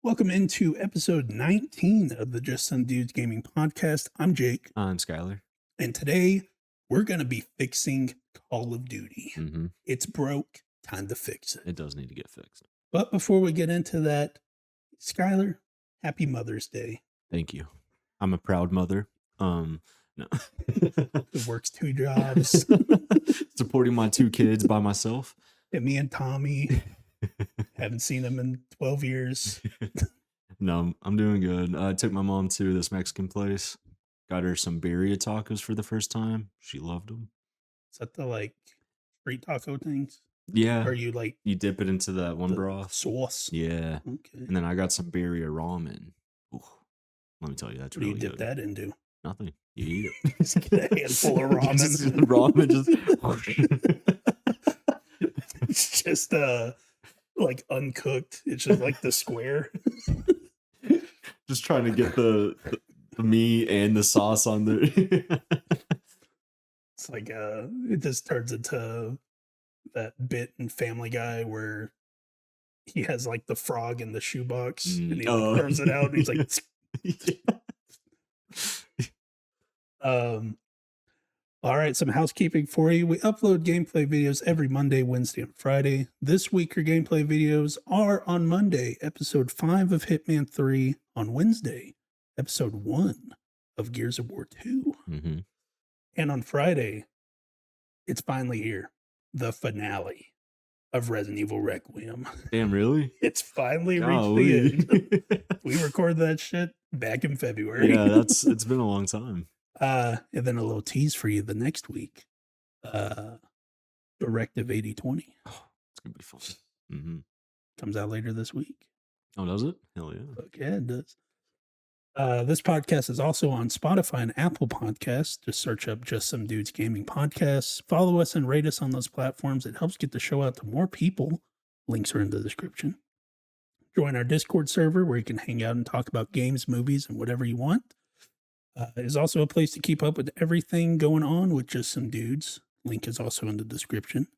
Welcome into episode 19 of the Just Some Dudes Gaming Podcast. I'm Jake, I'm Skylar. and today we're going to be fixing Call of Duty. Mm-hmm. It's broke, time to fix it. It does need to get fixed. But before we get into that, Skylar, happy Mother's Day. Thank you. I'm a proud mother. No. Who works 2 jobs. Supporting my 2 kids by myself. And me and Tommy. Haven't seen them in 12 years. No, I'm doing good. I took my mom to this Mexican place. Got her some birria tacos for the first time. She loved them. Is that the street taco things? Yeah. Or you dip it into that one broth sauce? Yeah. Okay. And then I got some birria ramen. Ooh, let me tell you, that's really good. What do you dip that into? Nothing. You eat it. Just get a handful of ramen. It's just uncooked. It's just like the square. Just trying to get the meat and the sauce on there. It's like it just turns into that bit in Family Guy where he has like the frog in the shoebox and he throws it out and he's like all right, some housekeeping for you. We upload gameplay videos every Monday, Wednesday, and Friday. This week, your gameplay videos are on Monday, episode 5 of Hitman 3, on Wednesday, episode 1 of Gears of War 2. Mm-hmm. And on Friday, it's finally here, the finale of Resident Evil Requiem. Damn, really? It's finally reached the end. We recorded that shit back in February. Yeah, it's been a long time. And then a little tease for you the next week. Directive 8020. Oh, it's gonna be fun. Mm-hmm. Comes out later this week. Oh, does it? Hell yeah. Okay, it does. This podcast is also on Spotify and Apple Podcasts. Just search up Just Some Dudes Gaming Podcasts. Follow us and rate us on those platforms. It helps get the show out to more people. Links are in the description. Join our Discord server where you can hang out and talk about games, movies, and whatever you want. It is also a place to keep up with everything going on with Just Some Dudes. Link is also in the description.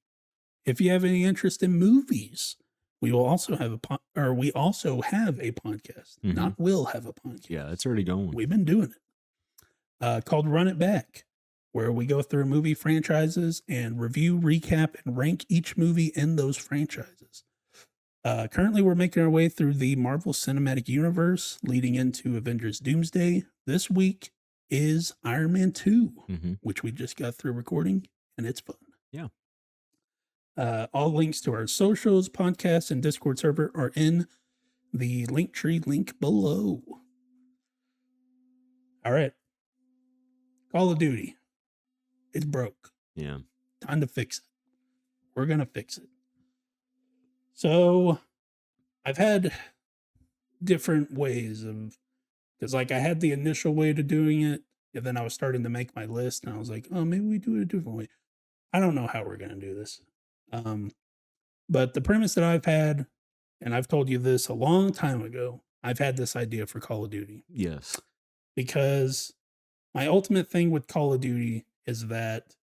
If you have any interest in movies, we will also have a podcast. Mm-hmm. Not will have a podcast. Yeah, it's already going. We've been doing it. Called Run It Back, where we go through movie franchises and review, recap, and rank each movie in those franchises. Currently, we're making our way through the Marvel Cinematic Universe, leading into Avengers Doomsday. This week is Iron Man 2, which we just got through recording, and it's fun. Yeah. All links to our socials, podcasts, and Discord server are in the Linktree link below. All right. Call of Duty. It's broke. Yeah. Time to fix it. We're going to fix it. So I've had different ways of, because I had the initial way to doing it, and then I was starting to make my list, and I was like, oh, maybe we do it a different way. I don't know how we're going to do this. But the premise that I've had, and I've told you this a long time ago, I've had this idea for Call of Duty. Yes. Because my ultimate thing with Call of Duty is that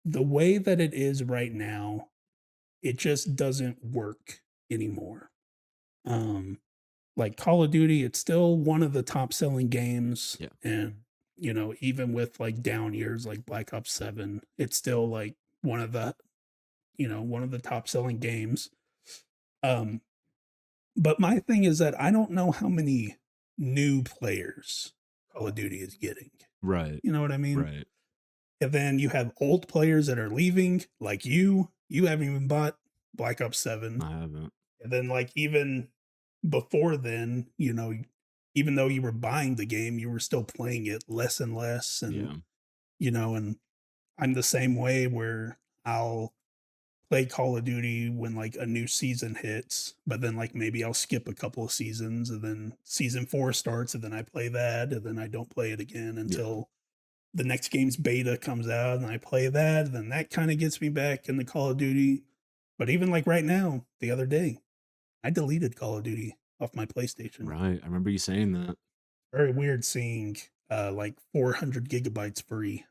the way that it is right now, it just doesn't work anymore. Call of Duty, it's still one of the top selling games. Yeah. And, even with down years like Black Ops 7, it's still one of the top selling games. But my thing is that I don't know how many new players Call of Duty is getting. Right. You know what I mean? Right. And then you have old players that are leaving, like you. You haven't even bought Black Ops 7. I haven't. And then even before then, even though you were buying the game, you were still playing it less and less. And, and I'm the same way where I'll play Call of Duty when a new season hits, but then maybe I'll skip a couple of seasons and then season 4 starts and then I play that and then I don't play it again until the next game's beta comes out and I play that. And then that kind of gets me back into Call of Duty. But even right now, the other day, I deleted Call of Duty off my PlayStation. Right. I remember you saying that. Very weird seeing 400 gigabytes free.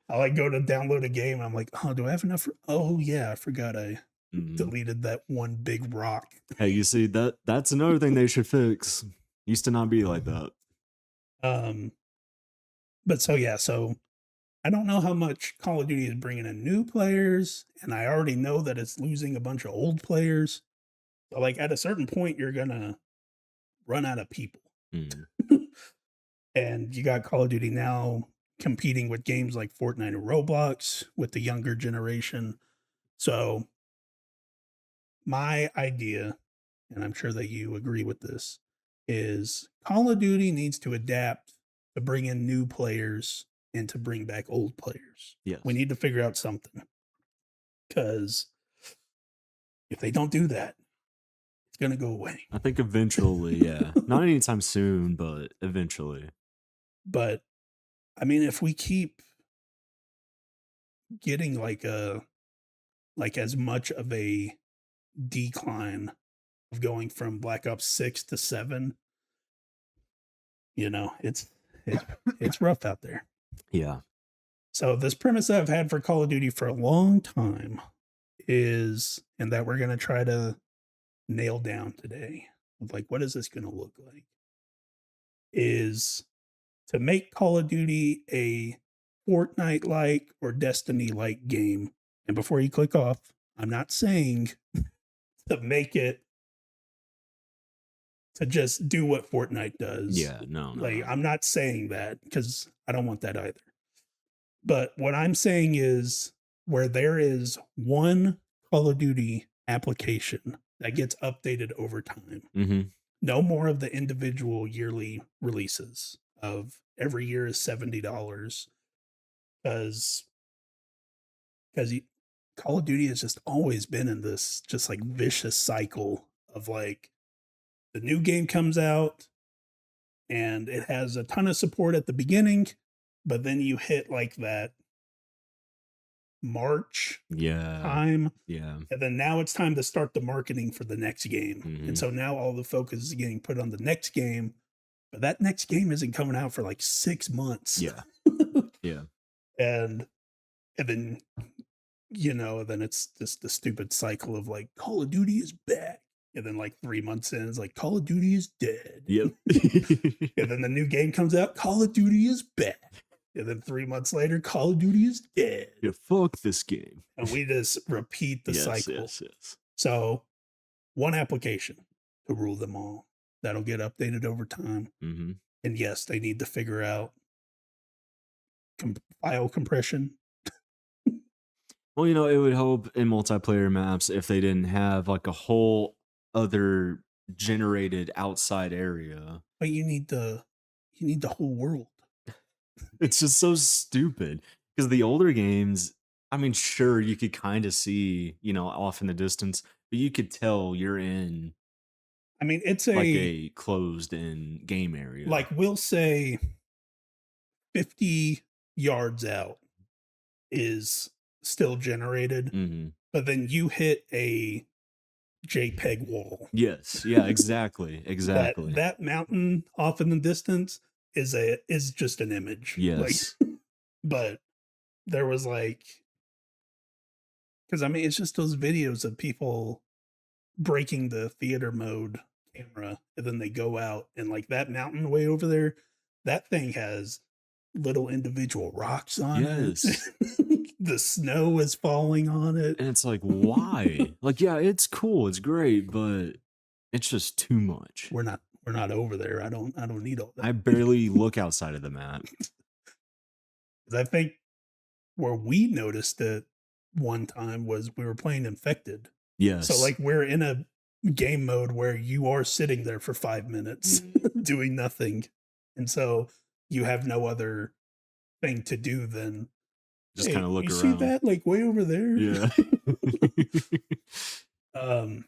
I go to download a game. And I'm like, oh, do I have enough? Oh yeah, I forgot I Mhm. deleted that one big rock. Hey, you see, that's another thing they should fix. Used to not be like that. Um, but so yeah, so I don't know how much Call of Duty is bringing in new players, and I already know that it's losing a bunch of old players. So like at a certain point, you're gonna run out of people. Mhm. And you got Call of Duty now competing with games like Fortnite and Roblox with the younger generation. So my idea, and I'm sure that you agree with this, is Call of Duty needs to adapt to bring in new players and to bring back old players. We Yes. need to figure out something because if they don't do that, it's going to go away. I think eventually, yeah. Not anytime soon, but eventually. But I mean, if we keep getting like as much of a decline of going from Black Ops 6 to 7, you know, it's it's rough out there. Yeah. So this premise that I've had for Call of Duty for a long time is, and that we're gonna try to nail down today, of like what is this gonna look like? Is to make Call of Duty a Fortnite like or Destiny like game. And before you click off, I'm not saying to make it to just do what Fortnite does. Yeah. No, no, Like no. I'm not saying that because I don't want that either. But what I'm saying is where there is one Call of Duty application that gets updated over time. Mhm. No more of the individual yearly releases of every year is $70 because because Call of Duty has just always been in this just like vicious cycle of like the new game comes out and it has a ton of support at the beginning, but then you hit like that March Yeah. time, Yeah. and then now it's time to start the marketing for the next game. And Mhm. so now all the focus is getting put on the next game, but that next game isn't coming out for like 6 months. Yeah. Yeah. and and then then it's just the stupid cycle of like Call of Duty is back. And then like 3 months in, it's like Call of Duty is dead. Yep. And then the new game comes out, Call of Duty is back. And then 3 months later, Call of Duty is dead. Yeah, fuck this game. And we just repeat the Yes, cycle. yes, yes. So, one application to rule them all. That'll get updated over time. Mhm. And yes, they need to figure out file compression. Well, it would help in multiplayer maps if they didn't have like a whole other generated outside area. But you need the whole world. It's just so stupid because the older games, I mean, sure, you could kind of see, off in the distance, but you could tell you're in I mean, it's like a a closed in game area. like we'll say 50 yards out is still generated, Mhm. but then you hit a JPEG wall. Yes. Yeah, exactly. That Exactly. that mountain off in the distance is just an image. Like, Yes. but there was like, because I mean, it's just those videos of people breaking the theater mode camera, and then they go out and like that mountain way over there, that thing has little individual rocks on it. Yes. The snow is falling on it. And it's like, why? Like, yeah, it's cool, it's great, but it's just too much. We're not over there. I don't need all I that. barely look outside of the map. 'Cause I think where we noticed it one time was we were playing Infected. So Yes. like we're in a game mode where you are sitting there for 5 minutes doing nothing. And so you have no other thing to do than, Just hey, kinda look you see around. that like way over there? Yeah. um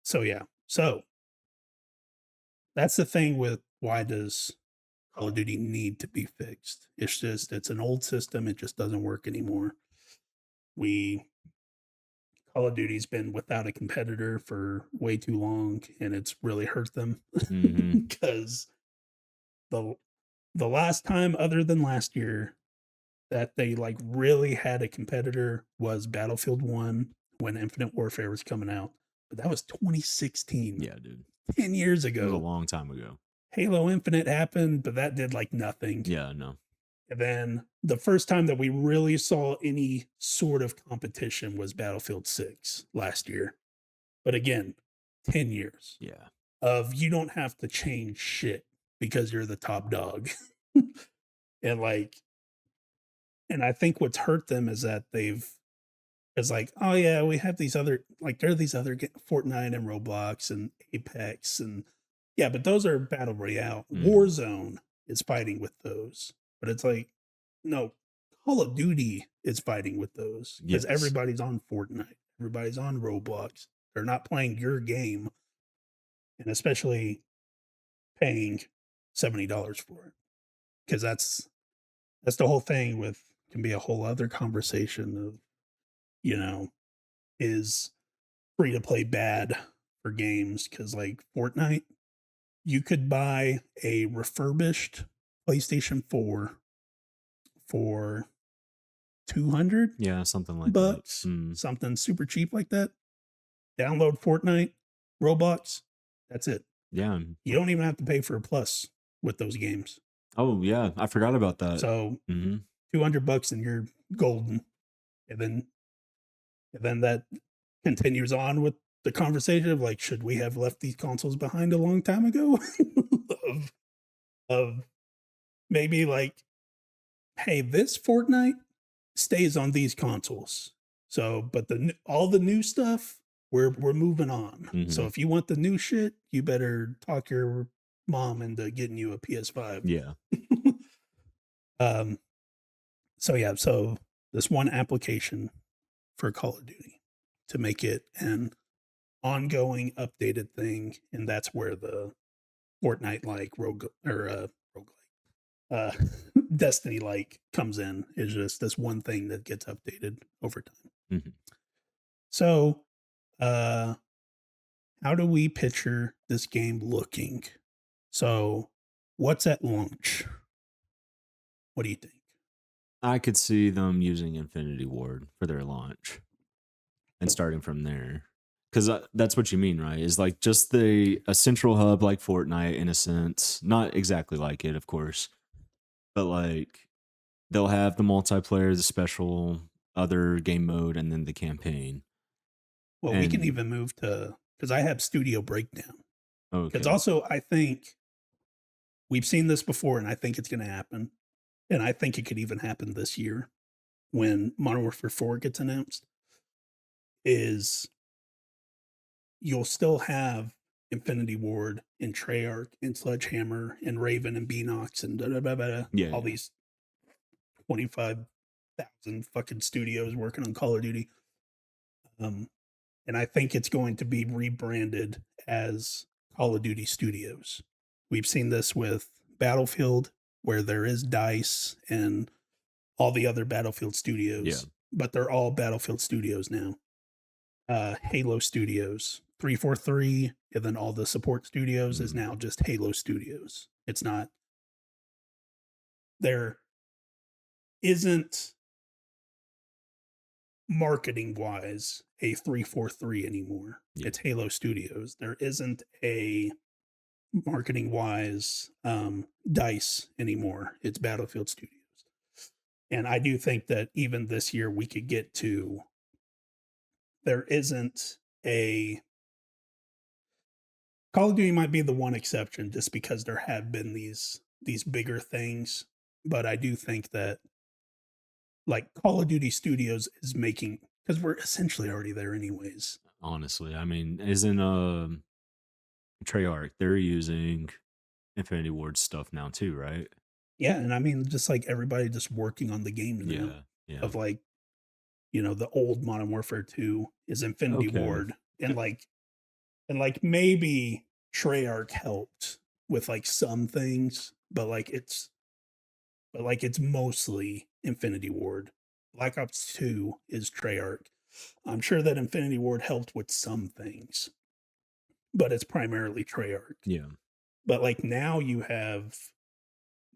so yeah. So that's the thing with why does Call of Duty need to be fixed? It's just it's an old system, it just doesn't work anymore. We Call of Duty's been without a competitor for way too long, and it's really hurt them Mhm. because the the last time other than last year that they like really had a competitor was Battlefield 1 when Infinite Warfare was coming out, but that was 2016, Yeah, dude. 10 years It was a ago. long time ago. Halo Infinite happened, but that did like nothing. Yeah, no. And then the first time that we really saw any sort of competition was Battlefield 6 last year. But again, 10 years Yeah. of you don't have to change shit because you're the top dog. And like, and I think what's hurt them is that it's like, oh yeah, we have these other, like, there are these other Fortnite and Roblox and Apex and yeah, but those are battle royale. Mhm. Warzone is fighting with those, but it's like, no, Call of Duty is fighting with those because Yes. everybody's on Fortnite, everybody's on Roblox. They're not playing your game, and especially paying $70 for it because that's the whole thing. With can be a whole other conversation of you know is free to play bad for games because like Fortnite, you could buy a refurbished PlayStation 4 for 200 Yeah, something like that. bucks, Mm. something super cheap like that. Download Fortnite, Roblox, that's it. Yeah. You don't even have to pay for a plus with those games. Oh, yeah, I forgot about that. So Mhm. 200 bucks and you're golden. And then that continues on with the conversation of like, should we have left these consoles behind a long time ago? of of maybe like, hey, this Fortnite stays on these consoles. So, but all the new stuff, we're moving on. So Mhm. if you want the new shit, you better talk your mom into getting you a PS5. Yeah. um. So yeah. So this one application for Call of Duty to make it an ongoing updated thing, and that's where the Fortnite like roguelike uh Destiny like comes in, is just this one thing that gets updated over time. Mhm. So uh how do we picture this game looking? So what's at launch? What do you think? I could see them using Infinity Ward for their launch and starting from there. 'Cause, that's what you mean, right? Is like just a central hub like Fortnite in a sense, not exactly like it, of course, but, like, they'll have the multiplayer, the special, other game mode, and then the campaign, Well, we can and even move to, because I have studio breakdown. Because okay. also I think we've seen this before, and I think it's going to happen, and I think it could even happen this year when Modern Warfare 4 gets announced. Is you'll still have Infinity Ward and Treyarch and Sledgehammer and Raven and Beanox and da da da da, Yeah, all yeah. these 25,000 fucking studios working on Call of Duty. Um, and I think it's going to be rebranded as Call of Duty Studios. We've seen this with Battlefield, where there is DICE and all the other Battlefield Yeah. studios, but they're all Battlefield studios now. Halo Studios, 343, and then all the support studios is Mhm. now just Halo Studios. It's not, there isn't marketing wise a 343 anymore. Yeah. It's Halo Studios. There isn't a marketing wise DICE anymore. It's Battlefield Studios. And I do think that even this year we could get to, there isn't a, Call of Duty might be the one exception just because there have been these bigger things, but I do think that like Call of Duty Studios is making, because we're essentially already there anyways. Honestly, I mean, isn't, Treyarch, they're using Infinity Ward stuff now too, right? Yeah, and I mean just like everybody just working on the games now Yeah, yeah. of like, the old Modern Warfare 2 is Infinity Okay. Ward, and maybe Treyarch helped with like some things, but it's mostly Infinity Ward. Black Ops 2 is Treyarch. I'm sure that Infinity Ward helped with some things, but it's primarily Treyarch. Yeah. But like now you have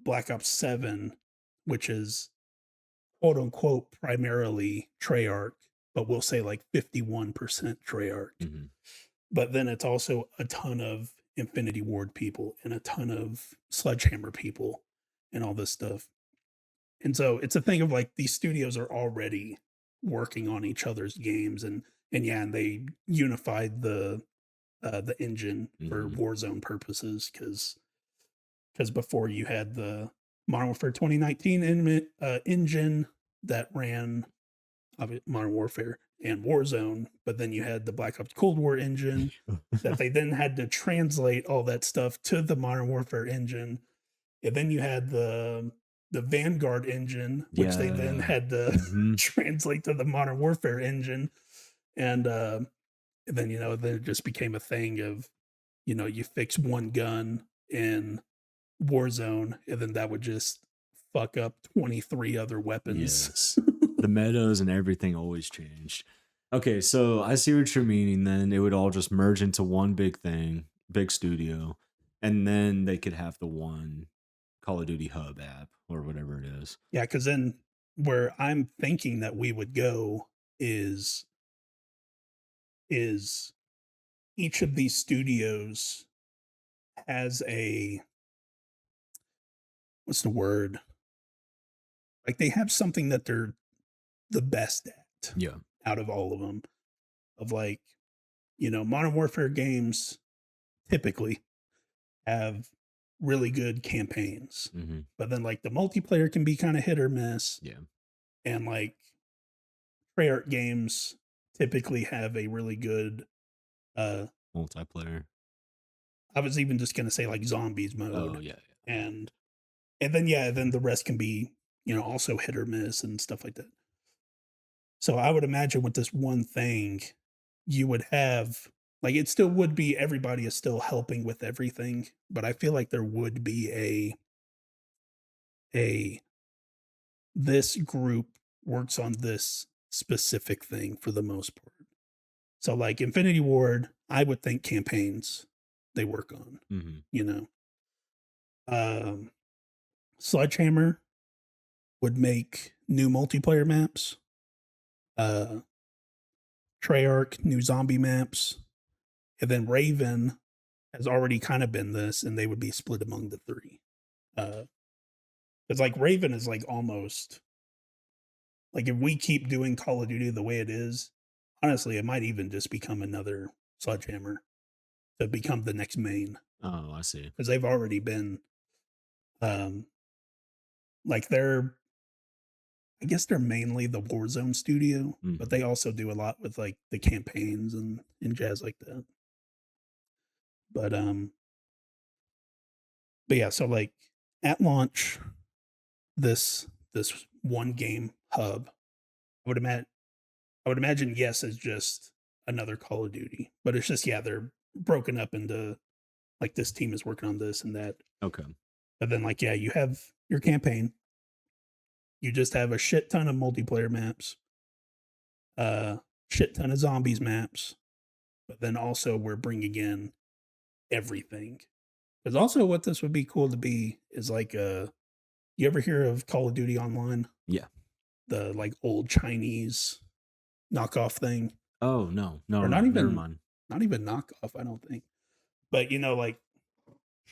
Black Ops 7, which is quote unquote primarily Treyarch. but we'll say like 51% Treyarch. Mm-hmm. But then it's also a ton of Infinity Ward people and a ton of Sledgehammer people and all this stuff. And so it's a thing of like these studios are already working on each other's games and they unified the engine for Mm-hmm. Warzone purposes because before you had the Modern Warfare 2019 engine that ran Modern Warfare and Warzone, but then you had the Black Ops Cold War engine that they then had to translate all that stuff to the Modern Warfare engine. And then you had the Vanguard engine, which they then Yeah. had to Mm-hmm. translate to the Modern Warfare engine. And then, then it just became a thing of, you fix one gun in Warzone, and then that would just fuck up 23 other weapons. Yes. The meadows and everything always changed. Okay, so I see what you're meaning then. It would all just merge into one big thing, big studio, and then they could have the one Call of Duty hub app or whatever it is. Yeah, because then where I'm thinking that we would go is each of these studios has a what's the word? Like they have something that they're the best at Yeah. out of all of them. Of like, Modern Warfare games typically have really good campaigns. Mm-hmm. But then like the multiplayer can be kind of hit or miss. Yeah. And like Treyarch games typically have a really good Multiplayer. I was even just gonna say like zombies Oh, mode. yeah. And then the rest can be, also hit or miss and stuff like that. So I would imagine with this one thing, you would have like it still would be everybody is still helping with everything, but I feel like there would be a this group works on this specific thing for the most part. So like Infinity Ward, I would think campaigns they work on, Mm-hmm. you know. Um Sledgehammer would make new multiplayer maps. Uh Treyarch, new zombie maps. And then Raven has already kind of been this, and they would be split among the three. It's like Raven is like almost like if we keep doing Call of Duty the way it is, honestly, it might even just become another Sledgehammer to become the next main Oh, I see. because they've already been, um, like they're, I guess they're mainly the Warzone studio, but Mm-hmm. they also do a lot with like the campaigns and jazz like that. But but yeah, so like at launch, this one game hub, I would imagine yes is just another Call of Duty, but it's just they're broken up into like this team is working on this and that. Okay. But then like you have your campaign, you just have a shit ton of multiplayer maps, uh shit ton of zombies maps, but then also we're bringing in everything. Because also what this would be cool to be is like you ever hear of Call of Duty Online? Yeah. The like old Chinese knockoff thing. Oh, no. No, Or no. Never mind. not even knockoff, I don't think. But like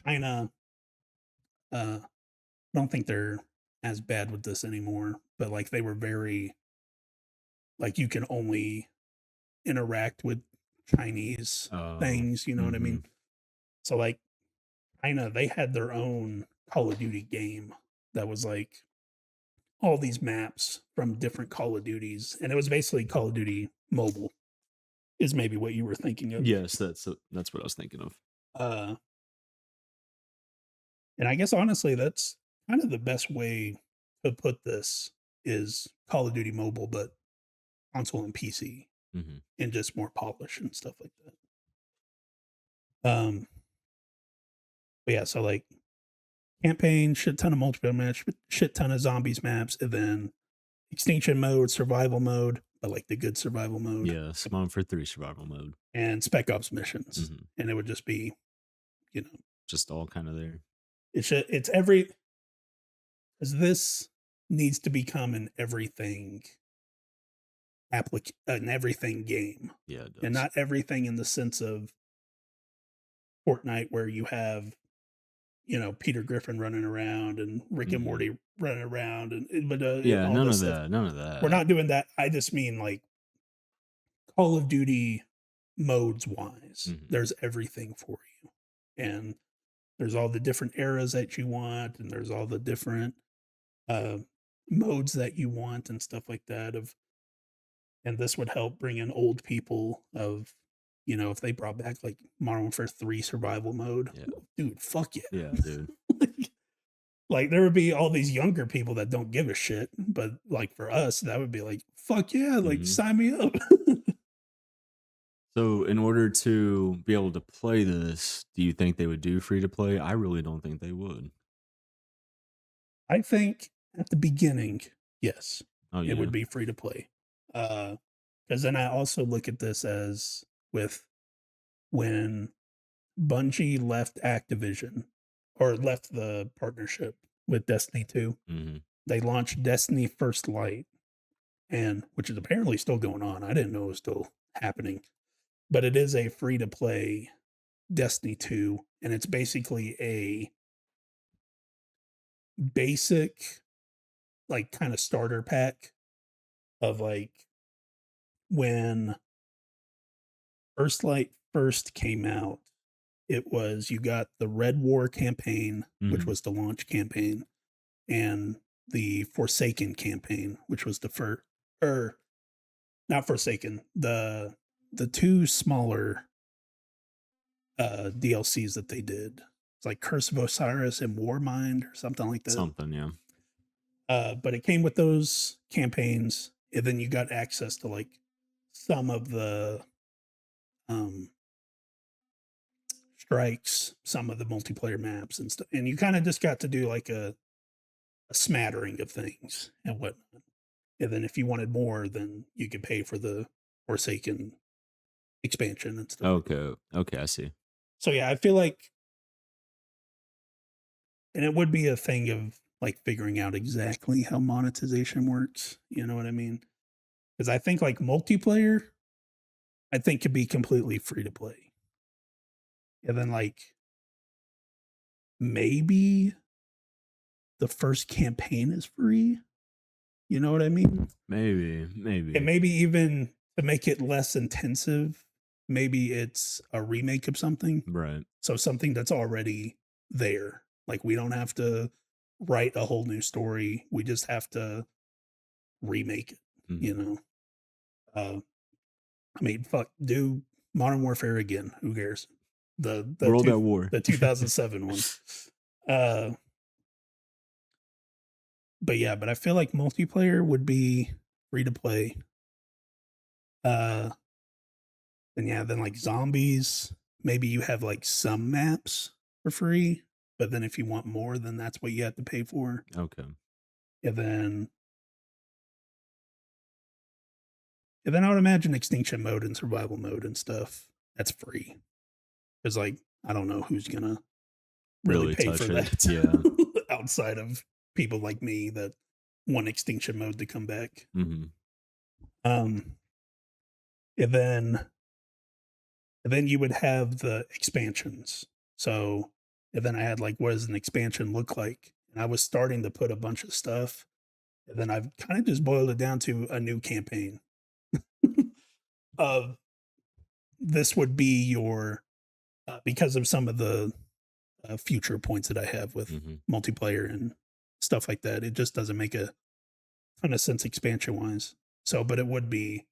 China, I don't think they're as bad with this anymore. But like they were very like you can only interact with Chinese Oh. things, you know what I Mm-hmm. mean? So like China, they had their own Call of Duty game that was like all these maps from different Call of Duties, and it was basically Call of Duty Mobile, is maybe what you were thinking of. Yes, that's what I was thinking of. Uh, and I guess honestly, that's kind of the best way to put this is Call of Duty Mobile, but console and PC, Mm-hmm. and just more polish and stuff like that. But yeah, so like campaign, shit ton of multiplayer match, shit ton of zombies maps, and then extinction mode, survival mode, but like the good survival mode, Yes, Modern Warfare 3 survival mode. and spec ops missions. Mm-hmm. And it would just be, you know, Just all kind of there. it's every, because this needs to become an everything an everything game, Yeah, it and does. not everything in the sense of Fortnite where you have, Peter Griffin running around and Rick and Mhm. Morty running around but Yeah, all none this of stuff. that, none of We're that. not doing that. I just mean like Call of Duty modes wise. Mhm. There's everything for you. And there's all the different eras that you want, and there's all the different uh, modes that you want and stuff like that. And this would help bring in old people of, if they brought back like Modern Warfare 3 survival mode, Yeah. dude, fuck yeah. Yeah, dude. Like there would be all these younger people that don't give a shit, but like for us, that would be like, fuck yeah, like Mhm. sign me up. So, in order to be able to play this, do you think they would do free to play? I really don't think they would. I think at the beginning, yes, Oh, it yeah. would be free to play. Because then I also look at this as with when Bungie left Activision or left the partnership with Destiny 2, Mhm. they launched Destiny First Light, and which is apparently still going on. I didn't know it was still happening, but it is a free to play Destiny 2, and it's basically a basic, like, kind of starter pack of like when First Light first came out. It was you got the Red War campaign, which Mhm. was the launch campaign, and the Forsaken campaign, which was the first, or not Forsaken, the two smaller DLCs that they did. It's like Curse of Osiris and Warmind or something like that. Something, yeah. But it came with those campaigns, and then you got access to like some of the um, strikes, some of the multiplayer maps and stuff, and you kind of just got to do like a smattering of things and whatnot. And then if you wanted more, then you could pay for the Forsaken expansion and stuff like that. Okay. Okay, I see. So yeah, I feel like, and it would be a thing of like figuring out exactly how monetization works. You know what I mean? Because I think like multiplayer, I think could be completely free to play. And then like maybe the first campaign is free. You know what I mean? Maybe, And maybe. maybe even to make it less intensive, maybe it's a remake of something. Right. So something that's already there. Like we don't have to write a whole new story. We just have to remake it, you Mhm. know. Uh I mean, fuck, do Modern Warfare again. Who cares? World at War. The 2007 one. Uh but yeah, but I feel like multiplayer would be free to play. Uh and yeah, then like zombies, maybe you have like some maps for free, but then if you want more, then that's what you have to pay for. Okay. And then I would imagine extinction mode and survival mode and stuff. That's free. Because like I don't know who's gonna really Really pay for touch it. that Yeah. outside of people like me that want extinction mode to come back. Mhm. Um, and then you would have the expansions. So and then I had like, what does an expansion look like? And I was starting to put a bunch of stuff, and then I've kind of just boiled it down to a new campaign. Of this would be your because of some of the future points that I have with Mhm. multiplayer and stuff like that. It just doesn't make a ton of sense expansion wise. So, but it would be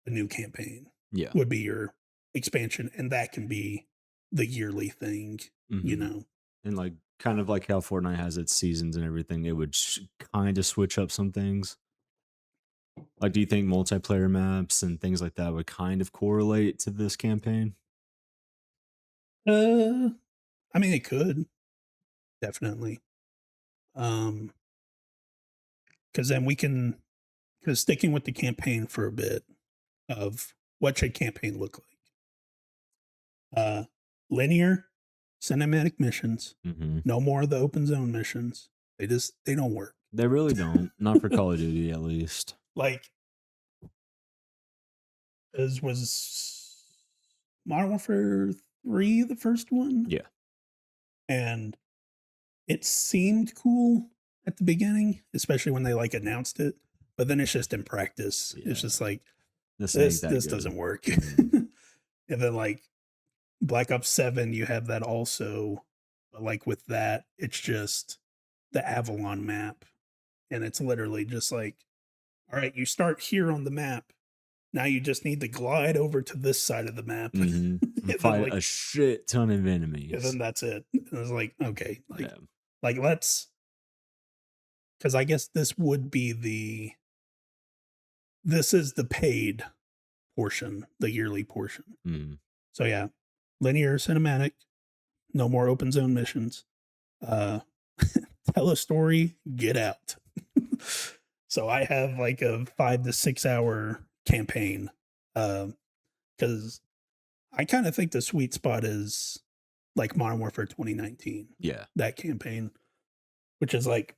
a new campaign, Yeah. would be your expansion, and that can be the yearly thing, you Mhm. know. And, like, kind of like how Fortnite has its seasons and everything, it would kinda switch up some things. Like, do you think multiplayer maps and things like that would kind of correlate to this campaign? Uh, I mean, it could definitely, um, because then we can, because sticking with the campaign for a bit of what should campaign look like? Linear cinematic missions, Mhm. no more of the open zone missions. They don't work. They really don't. Not for Call of Duty, at least. Like was Modern Warfare 3 the first one? Yeah. And it seemed cool at the beginning, especially when they like announced it. But then it's just in practice. Yeah. It's just like This this ain't that good. doesn't work. Mhm. And then like Black Ops 7, you have that also. But like with that, it's just the Avalon map. And it's literally just like, all right, you start here on the map. Now you just need to glide over to this side of the map. Mhm. And And then fight like a shit ton of and then enemies. that's it. And I was like, okay, Yeah. like let's, because I guess this is the paid portion, the yearly portion. Mm. So yeah, linear cinematic, no more open zone missions. Uh tell a story, get out. So I have like a 5 to 6 hour campaign. Because I kind of think the sweet spot is like Modern Warfare 2019. Yeah. That campaign, which is like,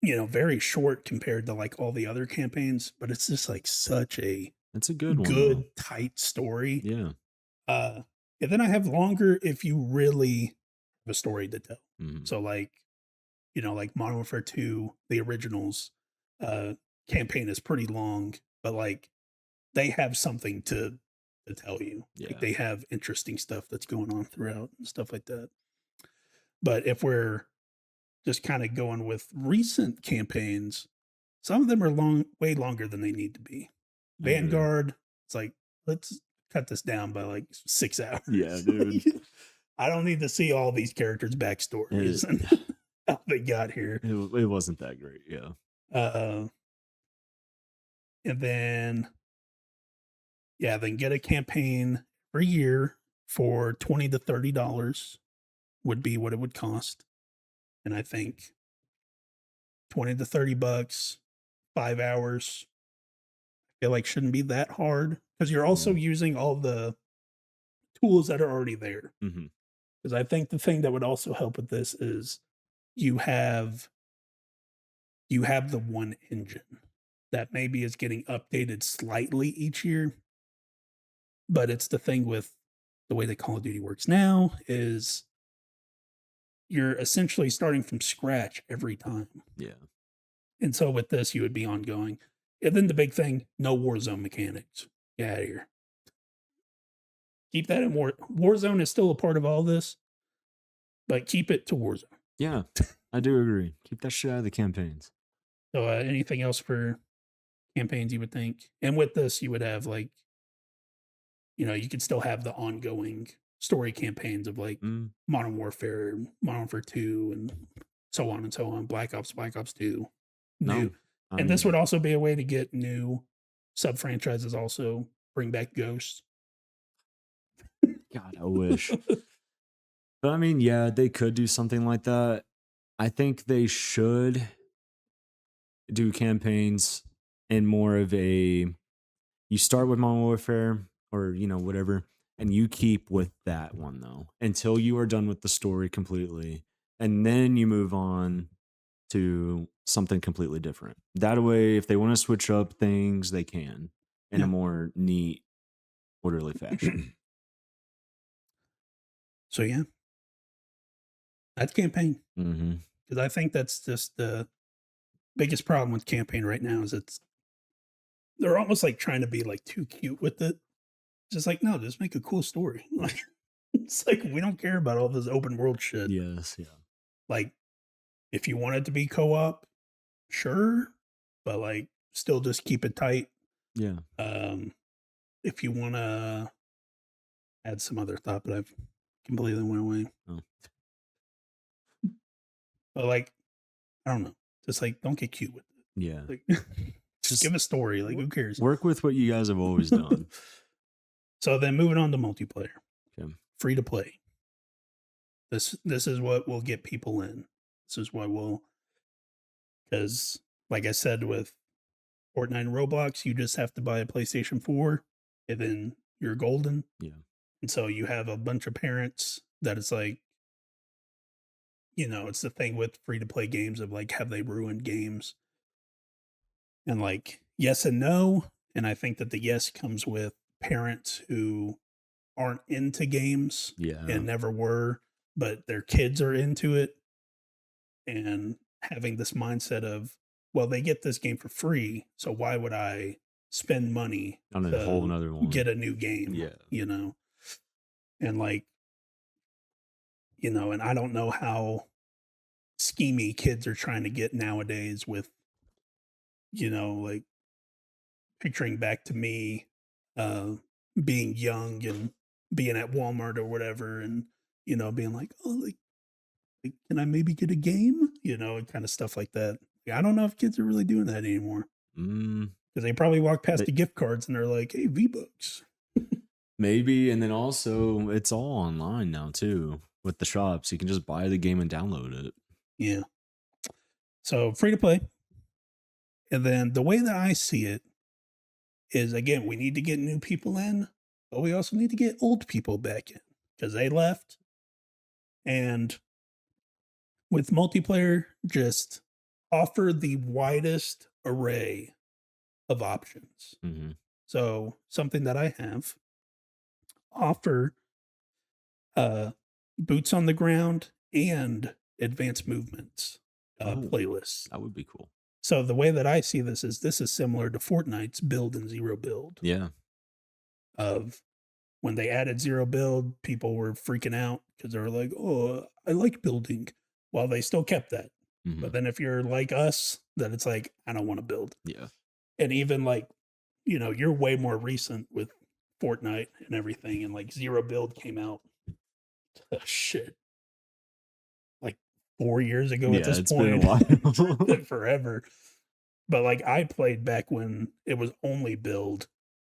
very short compared to like all the other campaigns, but it's just like such a That's a good one, good, though. tight story. Yeah. And then I have longer if you really have a story to tell. Mhm. So like, like Modern Warfare 2, the originals, campaign is pretty long, but like they have something to tell you. Yeah. Like they have interesting stuff that's going on throughout and stuff like that. But if we're just kind of going with recent campaigns, some of them are way longer than they need to be. I agree. Vanguard, it's like, let's cut this down by like 6 hours. Yeah, dude. I don't need to see all these characters' backstories and how they got here. It wasn't that great. Yeah. And then, yeah, then get a campaign every year for $20 to $30 would be what it would cost. And I think 20 to 30 bucks, 5 hours, I feel like shouldn't be that hard because you're also using all the tools that are already there. Mhm. Because I think the thing that would also help with this is you have the one engine that maybe is getting updated slightly each year. But it's the thing with the way that Call of Duty works now is you're essentially starting from scratch every time. Yeah. And so with this, you would be ongoing. And then the big thing, no Warzone mechanics. Get out of here. Keep that in Warzone is still a part of all this, but keep it to Warzone. Yeah. I do agree. Keep that shit out of the campaigns. So anything else for campaigns you would think? And with this, you would have like, you could still have the ongoing story campaigns of like Modern Warfare 2, and so on and so on. Black Ops 2, new. No, And this would also be a way to get new sub franchises. Also, bring back Ghosts. God, I wish. But I mean, yeah, they could do something like that. I think they should do campaigns in more of a, you start with Modern Warfare or, whatever, and you keep with that one though until you are done with the story completely. And then you move on to something completely different. That way, if they want to switch up things, they can in a more neat, orderly fashion. So yeah, that's campaign. Mm-hmm. Because I think that's just the biggest problem with campaign right now is they're almost like trying to be like too cute with it. Just like, no, just make a cool story. Like, it's like we don't care about all this open world shit. Yes, yeah. Like, if you want it to be co-op, sure, but like still just keep it tight. Yeah. If you want to add some other thought, but I've completely went away. Oh. But like, I don't know. Just like, don't get cute with it. Yeah. Like, just give a story. Like, who cares? Work with what you guys have always done. So then moving on to multiplayer. Okay. Free to play. This is what will get people in. This is what will, because like I said with Fortnite and Roblox, you just have to buy a PlayStation 4 and then you're golden. Yeah. And so you have a bunch of parents that it's like, it's the thing with free to play games of like, have they ruined games? And like, yes and no. And I think that the yes comes with parents who aren't into games Yeah. and never were, but their kids are into it, and having this mindset of, well, they get this game for free, so why would I spend money On a whole to another one. get a new game, Yeah. you know? And like, and I don't know how schemy kids are trying to get nowadays with, like picturing back to me uh being young and being at Walmart or whatever, and being like, oh, like, can I maybe get a game? And kind of stuff like that. I don't know if kids are really doing that anymore, Mm, because they probably walk past they, the gift cards and they're like, hey, V-Bucks. maybe, and then also it's all online now too with the shops. You can just buy the game and download it. Yeah. So free to play. And then the way that I see it is, again, we need to get new people in, but we also need to get old people back in because they left. And with multiplayer, just offer the widest array of options. Mm-hmm. So something that I have, offer uh, boots on the ground and advanced movements Oh, playlists. that would be cool. So the way that I see this is similar to Fortnite's build and zero build. Yeah. Of when they added zero build, people were freaking out because they were like, "Oh, I like building." Well, they still kept that. Mm-hmm. But then if you're like us, then it's like, I don't want to build. Yeah. And even like, you're way more recent with Fortnite and everything, and like zero build came out. Shit, like 4 years ago at Yeah, this it's been a point. while. Forever. But like I played back when it was only build,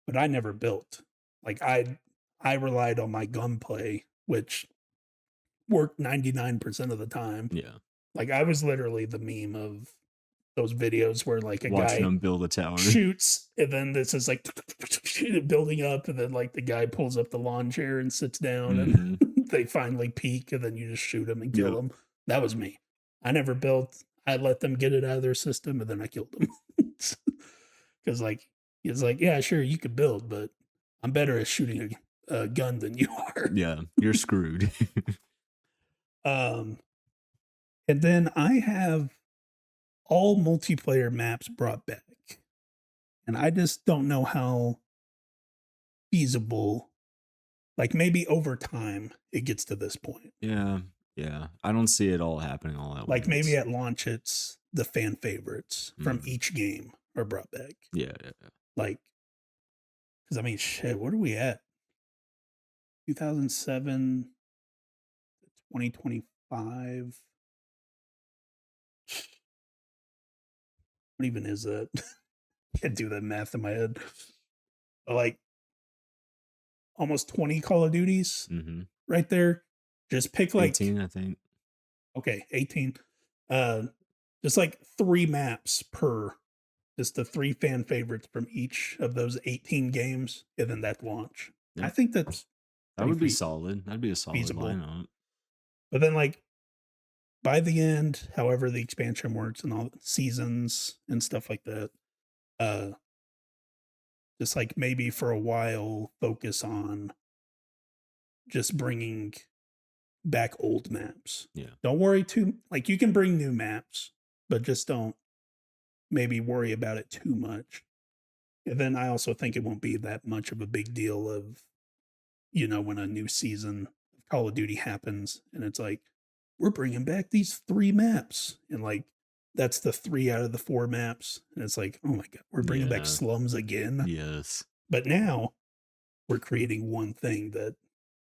but I never built. Like I relied on my gunplay, which worked 99% of the time. Yeah. Like I was literally the meme of those videos where like a Watching guy them build a tower. shoots and then this is like building up, and then like the guy pulls up the lawn chair and sits down, and they finally peek, and then you just shoot them and kill them. That was me. I never built. I let them get it out of their system, and then I killed them. Because like it's like, yeah, sure, you could build, but I'm better at shooting a gun than you are. Yeah, you're screwed. And then I have all multiplayer maps brought back, and I just don't know how feasible. Like maybe over time it gets to this point. Yeah. I don't see it all happening all at once. Like maybe at launch, it's the fan favorites from each game are brought back. Yeah. Like, because I mean, shit, what are we at? 2007, 2025. What even is that? Can't do that math in my head. But like almost 20 Call of Duties right there. Just pick like 18, I think. Okay, 18. Just like 3 maps per. Just the 3 fan favorites from each of those 18 games, and then that launch. Yeah. I think that would be solid. That'd be a solid lineup. But then, like, by the end, however the expansion works and all seasons and stuff like that, just like maybe for a while, focus on just bringing back old maps. Yeah. Don't worry like you can bring new maps, but just don't maybe worry about it too much. And then I also think it won't be that much of a big deal of, when a new season of Call of Duty happens and it's like, we're bringing back these 3 maps. And like, that's the 3 out of the 4 maps. And it's like, oh my God, we're bringing back slums again. Yes. But now we're creating one thing that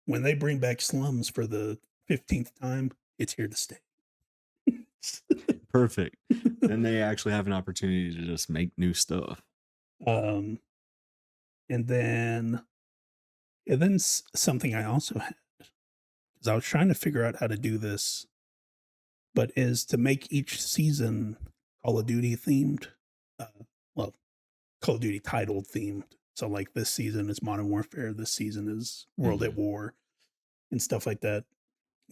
when they bring back slums for the 15th time, it's here to stay. Perfect. Then they actually have an opportunity to just make new stuff. And then something I also had, because I was trying to figure out how to do this, but is to make each season Call of Duty themed. Call of Duty titled themed. So like this season is Modern Warfare, this season is World at War, and stuff like that.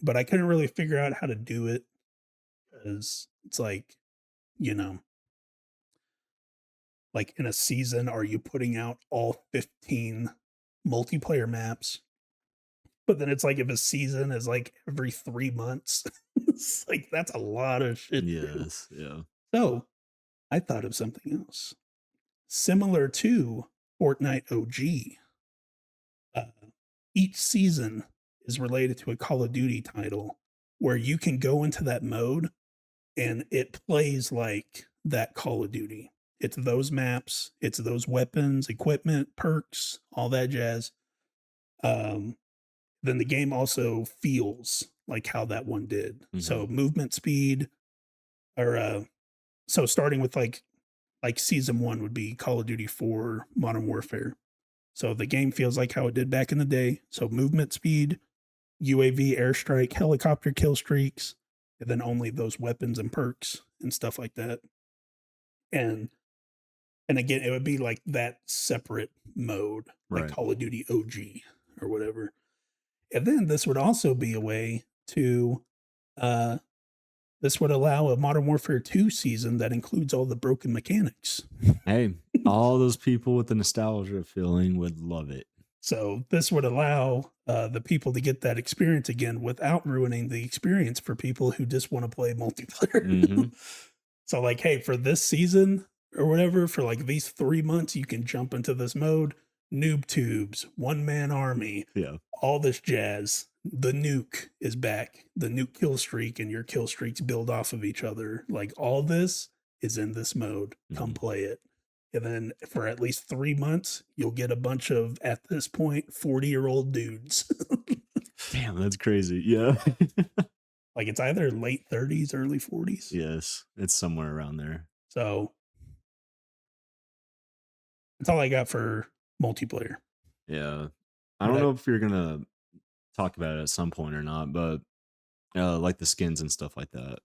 But I couldn't really figure out how to do it because it's like, like in a season, are you putting out all 15 multiplayer maps? But then it's like if a season is like every 3 months, it's like that's a lot of shit to do. Yes. Yeah. So I thought of something else. Similar to Fortnite OG, uh, each season is related to a Call of Duty title where you can go into that mode and it plays like that Call of Duty. It's those maps, it's those weapons, equipment, perks, all that jazz. Um, then the game also feels like how that one did. Hmm. So movement speed, or so starting with like season one would be Call of Duty 4 Modern Warfare. So the game feels like how it did back in the day. So movement speed, UAV airstrike, helicopter kill streaks, and then only those weapons and perks and stuff like that. And and again, it would be like that separate mode, like Right. Call of Duty OG or whatever. And then this would also be a way to uh this would allow a Modern Warfare 2 season that includes all the broken mechanics. Hey, all those people with the nostalgia feeling would love it. So this would allow the people to get that experience again without ruining the experience for people who just want to play multiplayer. Hmm. So like, hey, for this season or whatever, for like these 3 months, you can jump into this mode, noob tubes, one man army, Yeah. all this jazz. The nuke is back. The nuke kill streak and your kill streaks build off of each other. Like all this is in this mode. Come Hmm. play it. And then for at least 3 months, you'll get a bunch of, at this point, 40-year-old dudes. Damn, that's crazy. Yeah. Like it's either late 30s, early 40s. Yes, it's somewhere around there. So that's all I got for multiplayer. Yeah. I What don't I know if you're gonna talk about it at some point or not, but like the skins and stuff like that.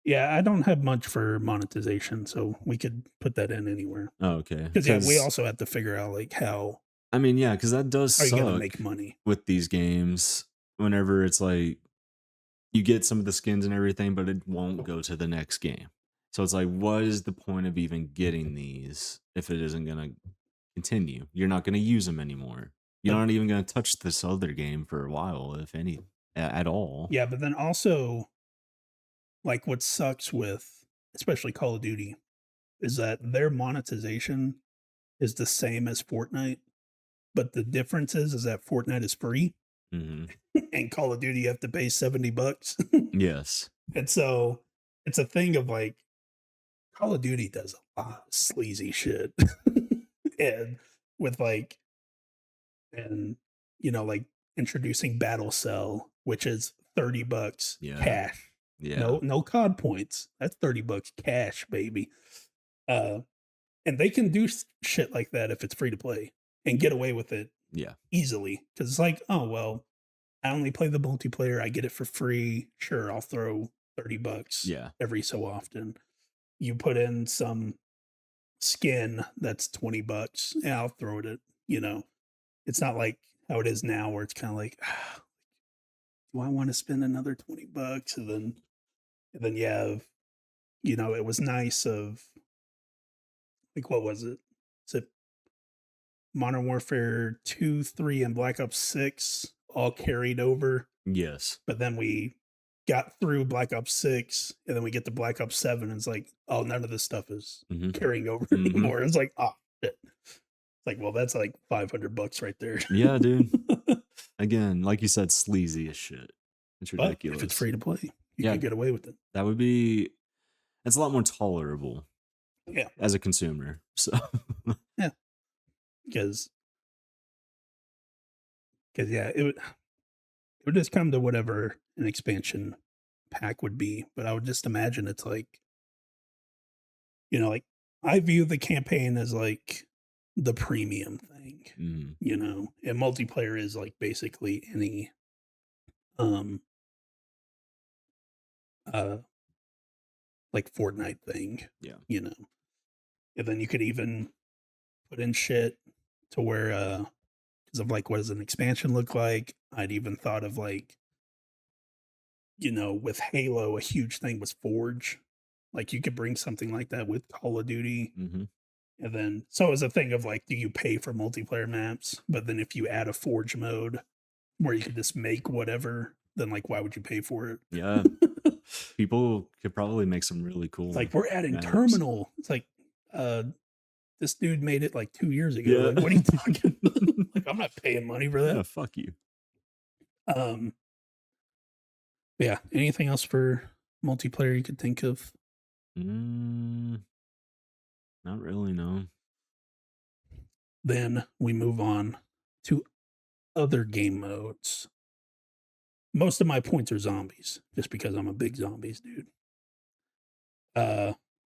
Yeah, I don't have much for monetization, so we could put that in anywhere. Oh, okay. Because yeah, we Because also have to figure out like I mean, yeah, because that does how are you gonna suck make money? with these games whenever it's like you get some of the skins and everything, but it won't go to the next game. So it's like, what is the point of even getting these if it isn't gonna continue? You're not gonna use them anymore. You're But not even gonna touch this other game for a while, if any, at all. yeah, but then also like what sucks with especially Call of Duty is that their monetization is the same as Fortnite, but the difference is that Fortnite is free Hmm. and Call of Duty you have to pay $70. Yes. And so it's a thing of like Call of Duty does a lot of sleazy shit. And with like and like introducing Battle Cell, which is $30 Yeah. cash. Yeah. No COD points. That's $30 cash, baby. Uh and they can do shit like that if it's free to play and get away with it Yeah. easily cuz it's like, "Oh, well, I only play the multiplayer. I get it for free. Sure, I'll throw $30 Yeah. every so often." You put in some skin that's $20. Yeah, I'll throw it at. It's not like how it is now where it's kind of like, do I want to spend another $20? And then yeah, it was nice of like what was it? Is it Modern Warfare 2, 3, and Black Ops 6 all carried over, Yes. but then we got through Black Ops 6 and then we get to Black Ops 7 and it's like, oh, none of this stuff is Hmm. carrying over Hmm. anymore. It's like, oh shit. It's like, well, that's like $500 right there. Yeah, dude. Again, like you said, sleazy as shit. It's But if it's ridiculous. free to play, you Yeah, can get away with it. that would be. It's a lot more tolerable Yeah. as a consumer. So Yeah. Because yeah, it would just come to whatever an expansion pack would be. But I would just imagine it's like I view the campaign as like the premium thing, mm, and multiplayer is like basically any um uh like Fortnite thing, yeah, you know. And then you could even put in shit to where because of like what does an expansion look like? I'd even thought of like, with Halo, a huge thing was Forge. Like you could bring something like that with Call of Duty hmm, And then, so it was a thing of like, do you pay for multiplayer maps? But then if you add a forge mode where you could just make whatever, then like, why would you pay for it? Yeah. People could probably make some really cool It's like, we're adding maps. terminal. It's like, this dude made it like 2 years ago. Yeah. Like, what are you talking about? Like, I'm not paying money for Yeah, that. fuck you. Yeah. Anything else for multiplayer you could think of? Not really, no. Then we move on to other game modes. Most of my points are zombies, just because I'm a big zombies dude.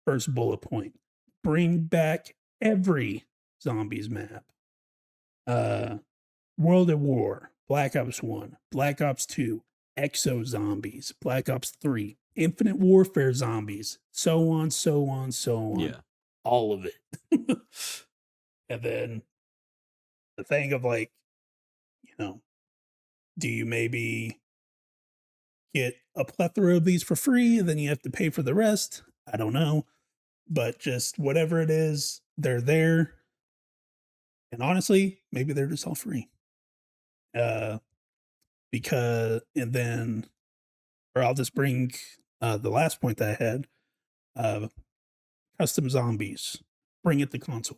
First bullet point: bring back every zombies map. World at War, Black Ops 1, Black Ops 2, Exo Zombies, Black Ops 3, Infinite Warfare Zombies, so on, so on, so on. Yeah. All of it. And then the thing of like, you know, do you maybe get a plethora of these for free and then you have to pay for the rest? I don't know. But just whatever it is, they're there. And honestly, maybe they're just all free. Because, and then, or I'll just bring the last point that I had, uh, custom zombies, bring it to console.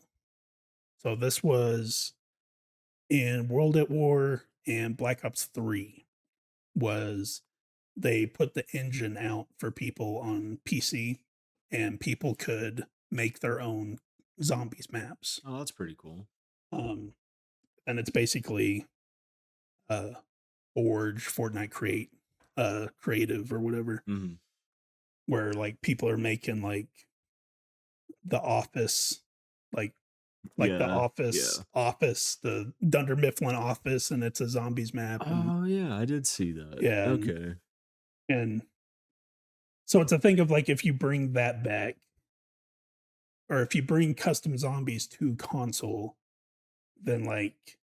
So this was in World at War and Black Ops 3 was they put the engine out for people on PC and people could make their own zombies maps. Oh, that's pretty cool. And it's basically Forge, Fortnite creative or whatever, where like people are making like the office, like the office, the Dunder Mifflin office, and it's a zombies map. Oh yeah, I did see that. Yeah. Okay. And so it's a thing of like, if you bring that back, or if you bring custom zombies to console, then like,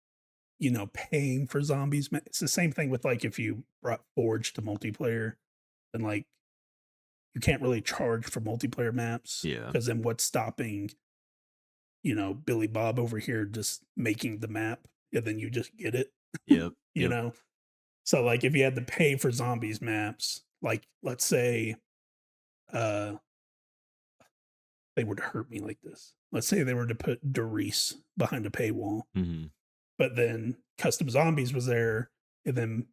you know, paying for zombies, it's the same thing with like, if you brought Forge to multiplayer, then like, you can't really charge for multiplayer maps. Yeah. Because then what's stopping, you know, Billy Bob over here just making the map and then you just get it? Yep. You know? So like, if you had to pay for zombies maps, like let's say they were to hurt me like this. Let's say they were to put Doris behind a paywall, but then custom zombies was there, and then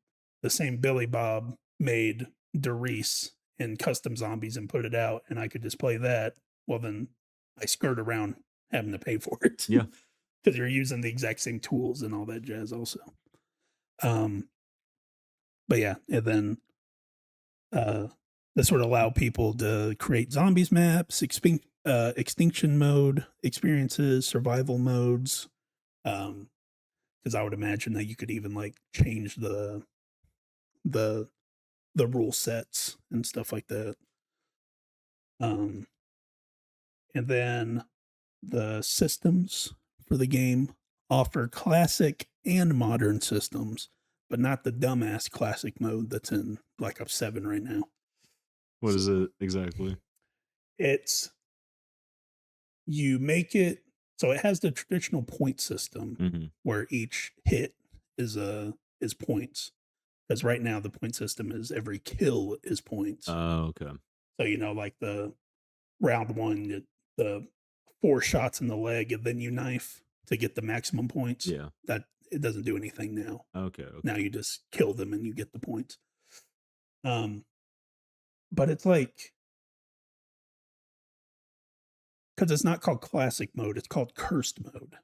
the same Billy Bob made Doris and custom zombies and put it out, and I could just play that. Well, then I skirt around having to pay for it. Yeah. Because you're using the exact same tools and all that jazz also. But yeah, and then this would allow people to create zombies maps, extinction mode experiences, survival modes. Because I would imagine that you could even like change the rule sets and stuff like that. And then the systems for the game offer classic and modern systems, but not the dumbass classic mode that's in Black Ops 7 right now. What is it exactly? It's, you make it so it has the traditional point system where each hit is points. Because right now the point system is every kill is points. Oh, okay. So you know, like the round one, the 4 shots in the leg, and then you knife to get the maximum points. Yeah. That it doesn't do anything now. Okay. Now you just kill them and you get the points. But it's like, because it's not called classic mode, it's called cursed mode.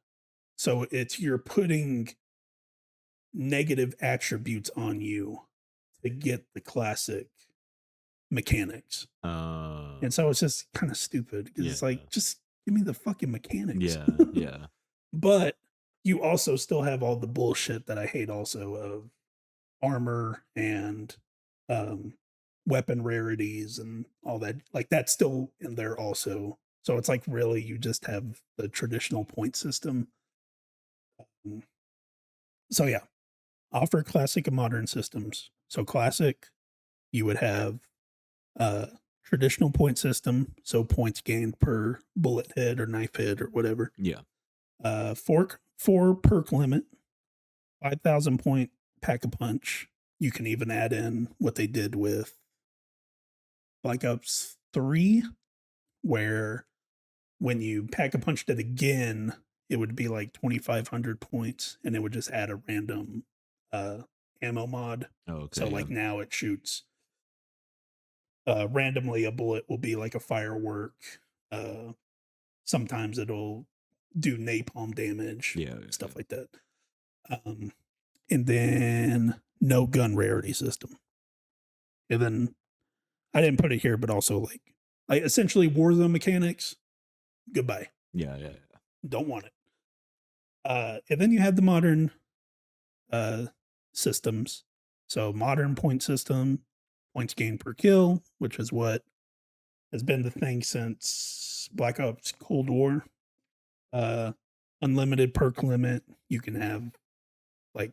So it's, you're putting negative attributes on you to get the classic mechanics. And so it's just kind of stupid because it's like, just give me the fucking mechanics. Yeah. But you also still have all the bullshit that I hate also of armor and weapon rarities and all that. Like that's still in there also. So it's like, really, you just have the traditional point system. So yeah, offer classic and modern systems. So classic, you would have traditional point system, so points gained per bullet hit or knife hit or whatever. Yeah. Four perk limit, 5,000 point pack a punch. You can even add in what they did with Black Ops 3, where when you pack a punched it again, it would be like 2,500 points, and it would just add a random ammo mod. Oh, okay. So like now it shoots randomly. A bullet will be like a firework. Sometimes it'll do napalm damage, stuff like that. And then no gun rarity system. And then I didn't put it here, but also like essentially Warzone mechanics. Goodbye. Yeah. Don't want it. And then you had the modern systems. So modern point system, points gained per kill, which is what has been the thing since Black Ops Cold War. Unlimited perk limit. You can have like